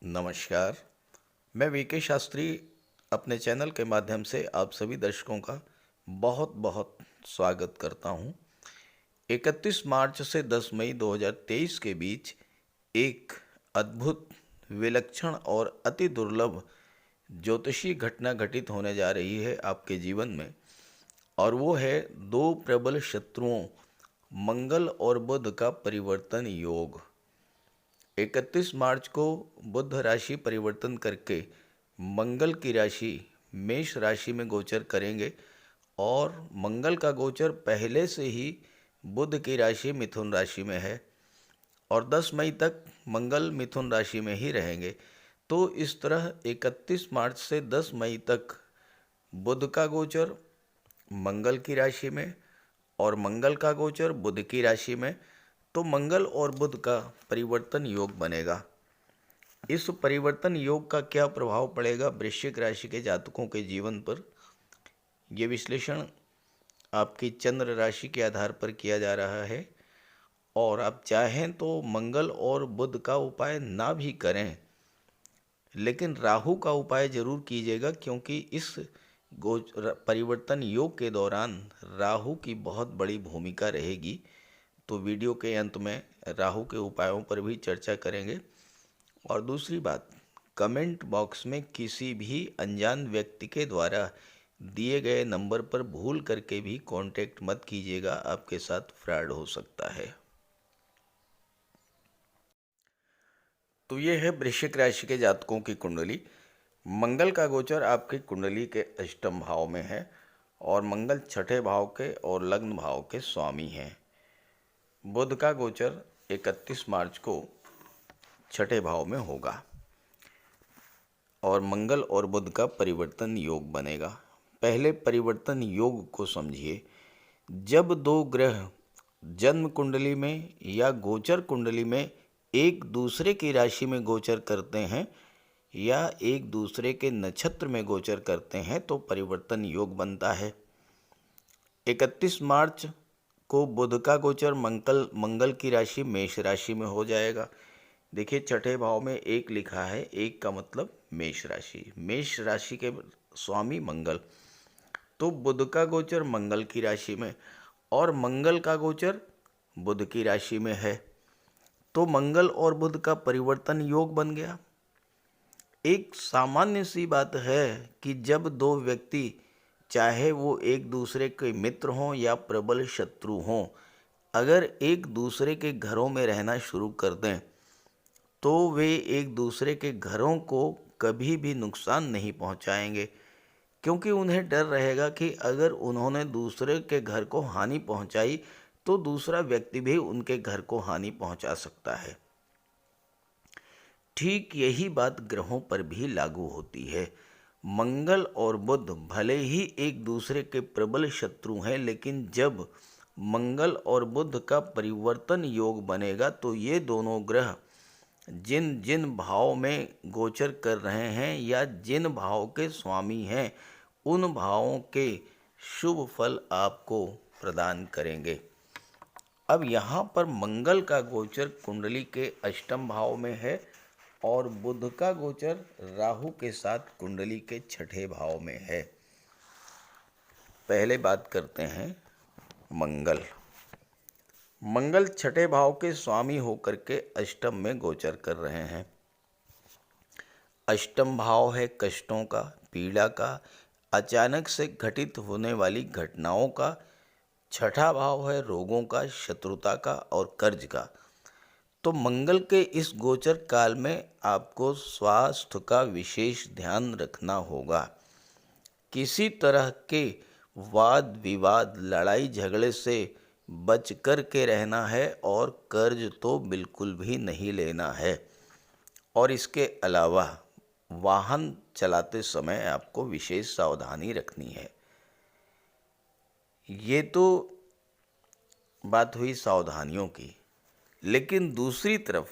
नमस्कार। मैं वीके शास्त्री अपने चैनल के माध्यम से आप सभी दर्शकों का बहुत बहुत स्वागत करता हूं। 31 मार्च से 10 मई 2023 के बीच एक अद्भुत, विलक्षण और अति दुर्लभ ज्योतिषीय घटना घटित होने जा रही है आपके जीवन में, और वो है दो प्रबल शत्रुओं मंगल और बुध का परिवर्तन योग। 31 मार्च को बुध राशि परिवर्तन करके मंगल की राशि मेष राशि में गोचर करेंगे, और मंगल का गोचर पहले से ही बुध की राशि मिथुन राशि में है, और 10 मई तक मंगल मिथुन राशि में ही रहेंगे। तो इस तरह 31 मार्च से 10 मई तक बुध का गोचर मंगल की राशि में और मंगल का गोचर बुध की राशि में, तो मंगल और बुध का परिवर्तन योग बनेगा। इस परिवर्तन योग का क्या प्रभाव पड़ेगा वृश्चिक राशि के जातकों के जीवन पर, ये विश्लेषण आपकी चंद्र राशि के आधार पर किया जा रहा है। और आप चाहें तो मंगल और बुध का उपाय ना भी करें, लेकिन राहु का उपाय जरूर कीजिएगा, क्योंकि इस परिवर्तन योग के दौरान राहु की बहुत बड़ी भूमिका रहेगी। तो वीडियो के अंत में राहु के उपायों पर भी चर्चा करेंगे। और दूसरी बात, कमेंट बॉक्स में किसी भी अनजान व्यक्ति के द्वारा दिए गए नंबर पर भूल करके भी कांटेक्ट मत कीजिएगा, आपके साथ फ्रॉड हो सकता है। तो ये है वृश्चिक राशि के जातकों की कुंडली। मंगल का गोचर आपकी कुंडली के अष्टम भाव में है, और मंगल छठे भाव के और लग्न भाव के स्वामी हैं। बुध का गोचर 31 मार्च को छठे भाव में होगा, और मंगल और बुध का परिवर्तन योग बनेगा। पहले परिवर्तन योग को समझिए। जब दो ग्रह जन्म कुंडली में या गोचर कुंडली में एक दूसरे की राशि में गोचर करते हैं या एक दूसरे के नक्षत्र में गोचर करते हैं, तो परिवर्तन योग बनता है। 31 मार्च को बुध का गोचर मंगल की राशि मेष राशि में हो जाएगा। देखिए, छठे भाव में एक लिखा है, एक का मतलब मेष राशि, मेष राशि के स्वामी मंगल। तो बुध का गोचर मंगल की राशि में और मंगल का गोचर बुध की राशि में है, तो मंगल और बुध का परिवर्तन योग बन गया। एक सामान्य सी बात है कि जब दो व्यक्ति, चाहे वो एक दूसरे के मित्र हों या प्रबल शत्रु हों, अगर एक दूसरे के घरों में रहना शुरू कर दें तो वे एक दूसरे के घरों को कभी भी नुकसान नहीं पहुंचाएंगे, क्योंकि उन्हें डर रहेगा कि अगर उन्होंने दूसरे के घर को हानि पहुंचाई तो दूसरा व्यक्ति भी उनके घर को हानि पहुंचा सकता है। ठीक यही बात ग्रहों पर भी लागू होती है। मंगल और बुध भले ही एक दूसरे के प्रबल शत्रु हैं, लेकिन जब मंगल और बुध का परिवर्तन योग बनेगा तो ये दोनों ग्रह जिन जिन भाव में गोचर कर रहे हैं या जिन भाव के स्वामी हैं, उन भावों के शुभ फल आपको प्रदान करेंगे। अब यहाँ पर मंगल का गोचर कुंडली के अष्टम भाव में है और बुध का गोचर राहु के साथ कुंडली के छठे भाव में है। पहले बात करते हैं मंगल। मंगल छठे भाव के स्वामी होकर के अष्टम में गोचर कर रहे हैं। अष्टम भाव है कष्टों का, पीड़ा का, अचानक से घटित होने वाली घटनाओं का। छठा भाव है रोगों का, शत्रुता का और कर्ज का। तो मंगल के इस गोचर काल में आपको स्वास्थ्य का विशेष ध्यान रखना होगा। किसी तरह के वाद विवाद, लड़ाई झगड़े से बच कर के रहना है, और कर्ज तो बिल्कुल भी नहीं लेना है। और इसके अलावा वाहन चलाते समय आपको विशेष सावधानी रखनी है। ये तो बात हुई सावधानियों की, लेकिन दूसरी तरफ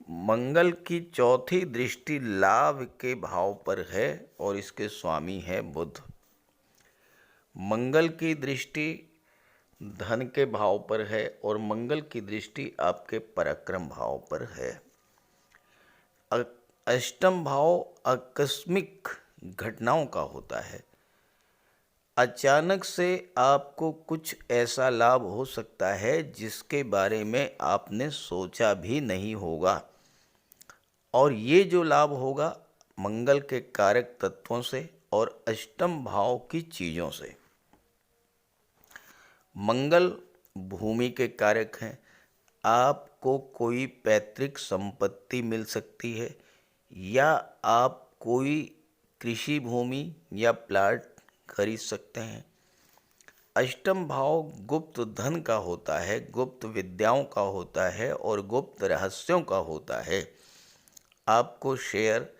मंगल की चौथी दृष्टि लाभ के भाव पर है और इसके स्वामी है बुध। मंगल की दृष्टि धन के भाव पर है और मंगल की दृष्टि आपके पराक्रम भाव पर है। अष्टम भाव आकस्मिक घटनाओं का होता है। अचानक से आपको कुछ ऐसा लाभ हो सकता है जिसके बारे में आपने सोचा भी नहीं होगा, और ये जो लाभ होगा मंगल के कारक तत्वों से और अष्टम भाव की चीज़ों से। मंगल भूमि के कारक हैं। आपको कोई पैतृक संपत्ति मिल सकती है, या आप कोई कृषि भूमि या प्लाट खरीद सकते हैं। अष्टम भाव गुप्त धन का होता है, गुप्त विद्याओं का होता है और गुप्त रहस्यों का होता है। आपको शेयर,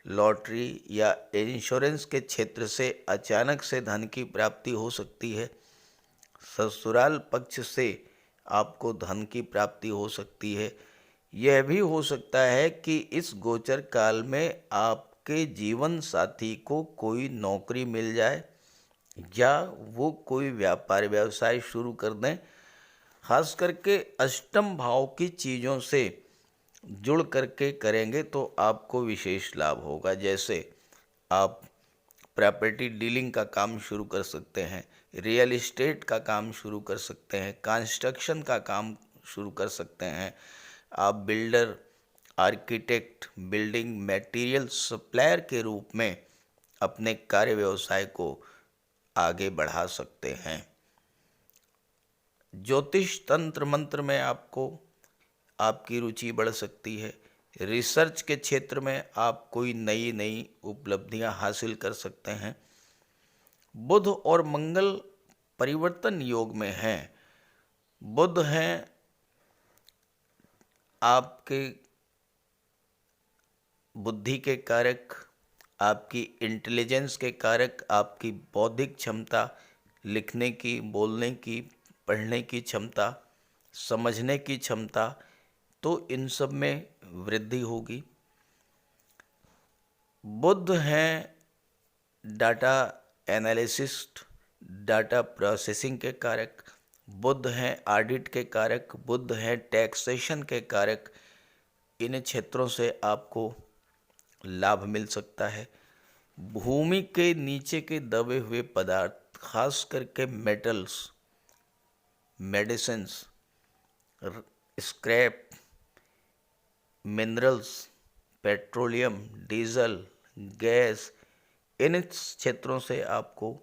लॉटरी या इंश्योरेंस के क्षेत्र से अचानक से धन की प्राप्ति हो सकती है। ससुराल पक्ष से आपको धन की प्राप्ति हो सकती है। यह भी हो सकता है कि इस गोचर काल में आपके जीवन साथी को कोई नौकरी मिल जाए, या वो कोई व्यापार व्यवसाय शुरू कर दें। खास करके अष्टम भाव की चीज़ों से जुड़ करके करेंगे तो आपको विशेष लाभ होगा। जैसे आप प्रॉपर्टी डीलिंग का काम शुरू कर सकते हैं, रियल एस्टेट का काम शुरू कर सकते हैं, कंस्ट्रक्शन का काम शुरू कर सकते हैं। आप builder, architect, building material supplier के रूप में अपने कार्य व्यवसाय को आगे बढ़ा सकते हैं। ज्योतिष तंत्र मंत्र में आपकी रुचि बढ़ सकती है। रिसर्च के क्षेत्र में आप कोई नई नई उपलब्धियां हासिल कर सकते हैं। बुध और मंगल परिवर्तन योग में हैं। बुध हैं आपके बुद्धि के कारक, आपकी इंटेलिजेंस के कारक, आपकी बौद्धिक क्षमता, लिखने की, बोलने की, पढ़ने की क्षमता, समझने की क्षमता, तो इन सब में वृद्धि होगी। बुध हैं डाटा एनालिसिस्ट, डाटा प्रोसेसिंग के कारक। बुध हैं ऑडिट के कारक। बुध हैं टैक्सेशन के कारक। इन क्षेत्रों से आपको लाभ मिल सकता है। भूमि के नीचे के दबे हुए पदार्थ, खास करके metals, medicines, scrap, minerals, petroleum, diesel, gas, इन क्षेत्रों से आपको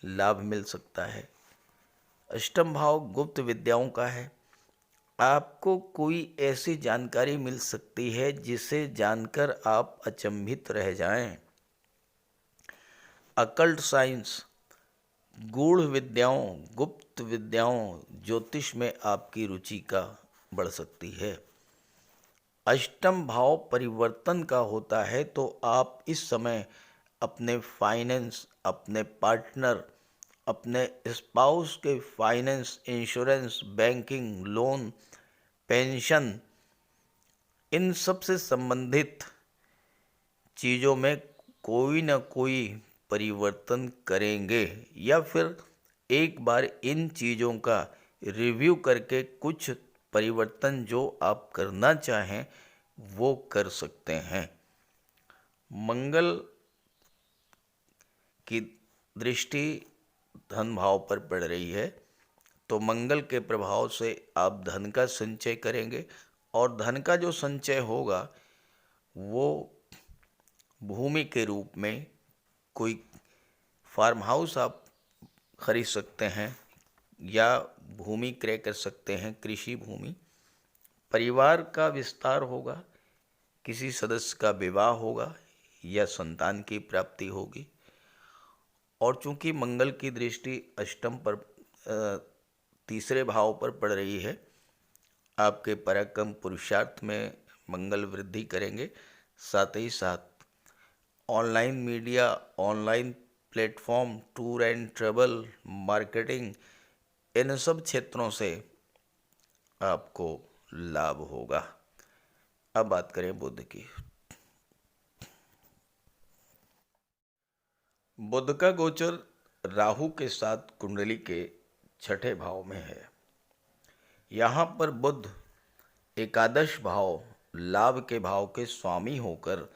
लाभ मिल सकता है। अष्टम भाव गुप्त विद्याओं का है। आपको कोई ऐसी जानकारी मिल सकती है जिसे जानकर आप अचंभित रह जाएं। अकल्ट साइंस, गूढ़ विद्याओं, गुप्त विद्याओं, ज्योतिष में आपकी रुचि का बढ़ सकती है। अष्टम भाव परिवर्तन का होता है, तो आप इस समय अपने फाइनेंस, अपने पार्टनर, अपने स्पाउस के finance, insurance, banking, loan, pension, इन सब से संबंधित चीज़ों में कोई ना कोई परिवर्तन करेंगे, या फिर एक बार इन चीज़ों का रिव्यू करके कुछ परिवर्तन जो आप करना चाहें वो कर सकते हैं। मंगल की दृष्टि धन भाव पर पड़ रही है, तो मंगल के प्रभाव से आप धन का संचय करेंगे, और धन का जो संचय होगा वो भूमि के रूप में कोई फार्म हाउस आप खरीद सकते हैं, या भूमि क्रय कर सकते हैं, कृषि भूमि। परिवार का विस्तार होगा, किसी सदस्य का विवाह होगा, या संतान की प्राप्ति होगी। और चूंकि मंगल की दृष्टि अष्टम पर तीसरे भाव पर पड़ रही है, आपके पराक्रम पुरुषार्थ में मंगल वृद्धि करेंगे। साथ ही साथ online media, online platform, tour and travel, marketing, इन सब क्षेत्रों से आपको लाभ होगा। अब बात करें बुध की। बुध का गोचर राहु के साथ कुंडली के छठे भाव में है। यहाँ पर बुध एकादश भाव लाभ के भाव के स्वामी होकर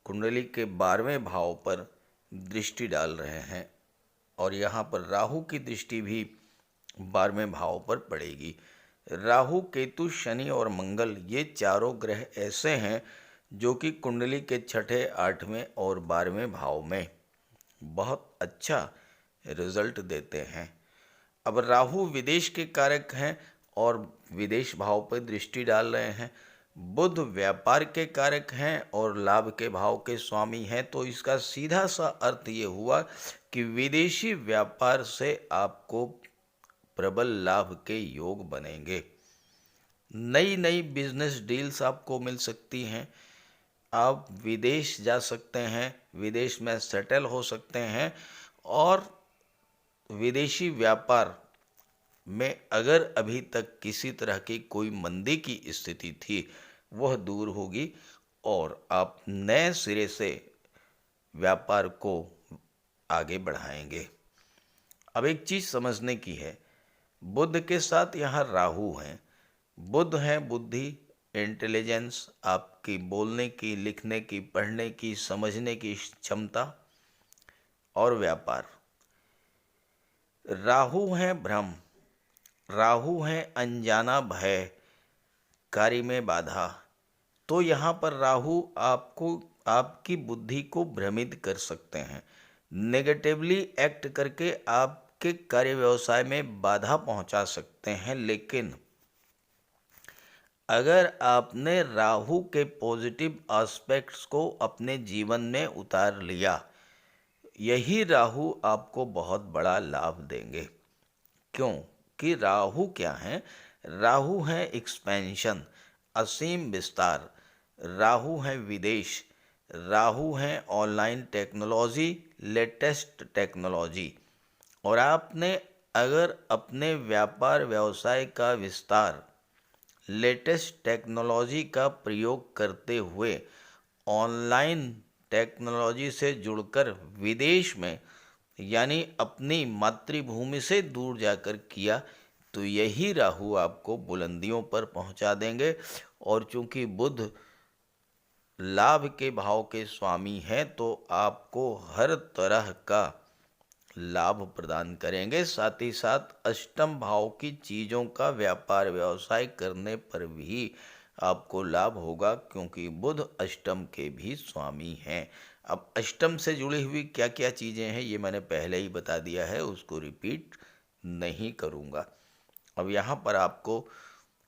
कुंडली के 12वें भाव पर दृष्टि डाल रहे हैं और यहाँ पर राहु की दृष्टि भी 12वें भाव पर पड़ेगी। राहु, केतु, शनि और मंगल ये चारों ग्रह ऐसे हैं जो कि कुंडली के 6ठे, 8वें और 12वें भाव में बहुत अच्छा रिजल्ट देते हैं। अब राहु विदेश के कारक हैं और विदेश भाव पर दृष्टि डाल रहे हैं। बुध व्यापार के कारक हैं और लाभ के भाव के स्वामी हैं, तो इसका सीधा सा अर्थ ये हुआ कि विदेशी व्यापार से आपको प्रबल लाभ के योग बनेंगे। नई नई बिजनेस डील्स आपको मिल सकती हैं। आप विदेश जा सकते हैं, विदेश में सेटल हो सकते हैं और विदेशी व्यापार में अगर अभी तक किसी तरह की कोई मंदी की स्थिति थी वह दूर होगी और आप नए सिरे से व्यापार को आगे बढ़ाएंगे। अब एक चीज़ समझने की है, बुध के साथ यहाँ राहु हैं। बुध है बुद्धि, इंटेलिजेंस, आपकी बोलने की, लिखने की, पढ़ने की, समझने की क्षमता और व्यापार। राहु है भ्रम, राहु है अनजाना भय, कार्य में बाधा। तो यहाँ पर राहु आपको, आपकी बुद्धि को भ्रमित कर सकते हैं, नेगेटिवली एक्ट करके आपके कार्य व्यवसाय में बाधा पहुंचा सकते हैं। लेकिन अगर आपने राहु के पॉजिटिव एस्पेक्ट्स को अपने जीवन में उतार लिया, यही राहु आपको बहुत बड़ा लाभ देंगे। क्यों कि राहु क्या है? राहु है एक्सपेंशन, असीम विस्तार। राहु है विदेश, राहु है ऑनलाइन टेक्नोलॉजी, लेटेस्ट टेक्नोलॉजी। और आपने अगर अपने व्यापार व्यवसाय का विस्तार लेटेस्ट टेक्नोलॉजी का प्रयोग करते हुए ऑनलाइन टेक्नोलॉजी से जुड़कर विदेश में यानी अपनी मातृभूमि से दूर जाकर किया, तो यही राहु आपको बुलंदियों पर पहुंचा देंगे। और चूंकि बुध लाभ के भाव के स्वामी हैं तो आपको हर तरह का लाभ प्रदान करेंगे। साथ ही साथ अष्टम भाव की चीज़ों का व्यापार व्यवसाय करने पर भी आपको लाभ होगा, क्योंकि बुध अष्टम के भी स्वामी हैं। अब अष्टम से जुड़ी हुई क्या क्या चीज़ें हैं ये मैंने पहले ही बता दिया है, उसको रिपीट नहीं करूँगा। अब यहाँ पर आपको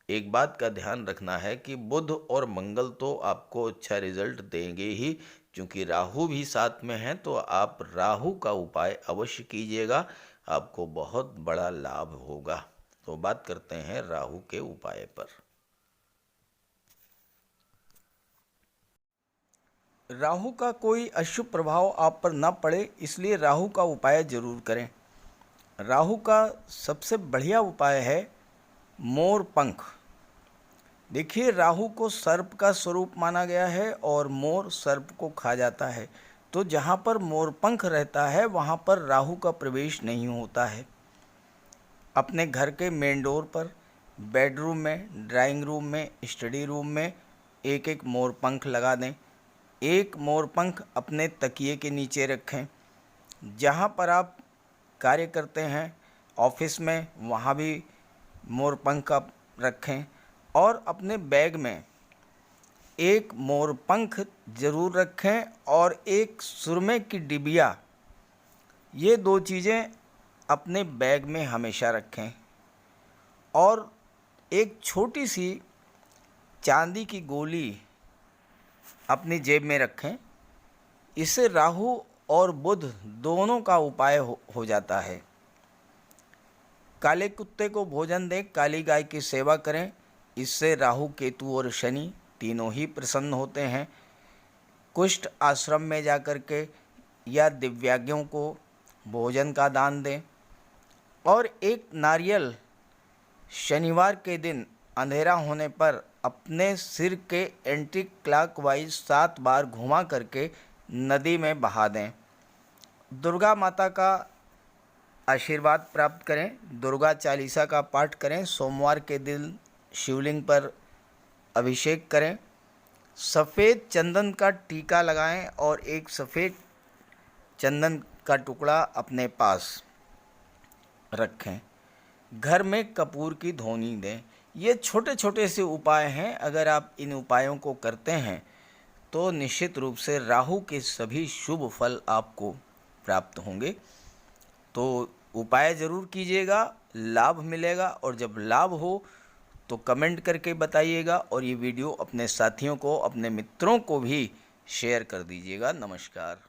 एक बात का ध्यान रखना है कि बुध और मंगल तो आपको अच्छा रिजल्ट देंगे ही, क्योंकि राहु भी साथ में है, तो आप राहु का उपाय अवश्य कीजिएगा, आपको बहुत बड़ा लाभ होगा। तो बात करते हैं राहु के उपाय पर। राहु का कोई अशुभ प्रभाव आप पर न पड़े, इसलिए राहु का उपाय जरूर करें। राहु का सबसे बढ़िया उपाय है मोर पंख। देखिए, राहु को सर्प का स्वरूप माना गया है और मोर सर्प को खा जाता है, तो जहाँ पर मोर पंख रहता है वहाँ पर राहु का प्रवेश नहीं होता है। अपने घर के मेन डोर पर, बेडरूम में, ड्राइंग रूम में, स्टडी रूम में एक एक मोर पंख लगा दें। एक मोर पंख अपने तकिए के नीचे रखें। जहाँ पर आप कार्य करते हैं ऑफिस में, वहाँ भी मोर पंख आप रखें और अपने बैग में एक मोर पंख ज़रूर रखें और एक सुरमे की डिबिया, ये दो चीज़ें अपने बैग में हमेशा रखें। और एक छोटी सी चांदी की गोली अपनी जेब में रखें। इससे राहु और बुध दोनों का उपाय हो जाता है। काले कुत्ते को भोजन दें, काली गाय की सेवा करें, इससे राहु, केतु और शनि तीनों ही प्रसन्न होते हैं। कुष्ठ आश्रम में जाकर के या दिव्यांगों को भोजन का दान दें। और एक नारियल शनिवार के दिन अंधेरा होने पर अपने सिर के एंटी क्लॉकवाइज 7 बार घुमा करके नदी में बहा दें। दुर्गा माता का आशीर्वाद प्राप्त करें। दुर्गा चालीसा का पाठ करें। सोमवार के दिन शिवलिंग पर अभिषेक करें, सफ़ेद चंदन का टीका लगाएं और एक सफ़ेद चंदन का टुकड़ा अपने पास रखें। घर में कपूर की धूनी दें। ये छोटे छोटे से उपाय हैं। अगर आप इन उपायों को करते हैं तो निश्चित रूप से राहु के सभी शुभ फल आपको प्राप्त होंगे। तो उपाय ज़रूर कीजिएगा, लाभ मिलेगा। और जब लाभ हो तो कमेंट करके बताइएगा और ये वीडियो अपने साथियों को, अपने मित्रों को भी शेयर कर दीजिएगा। नमस्कार।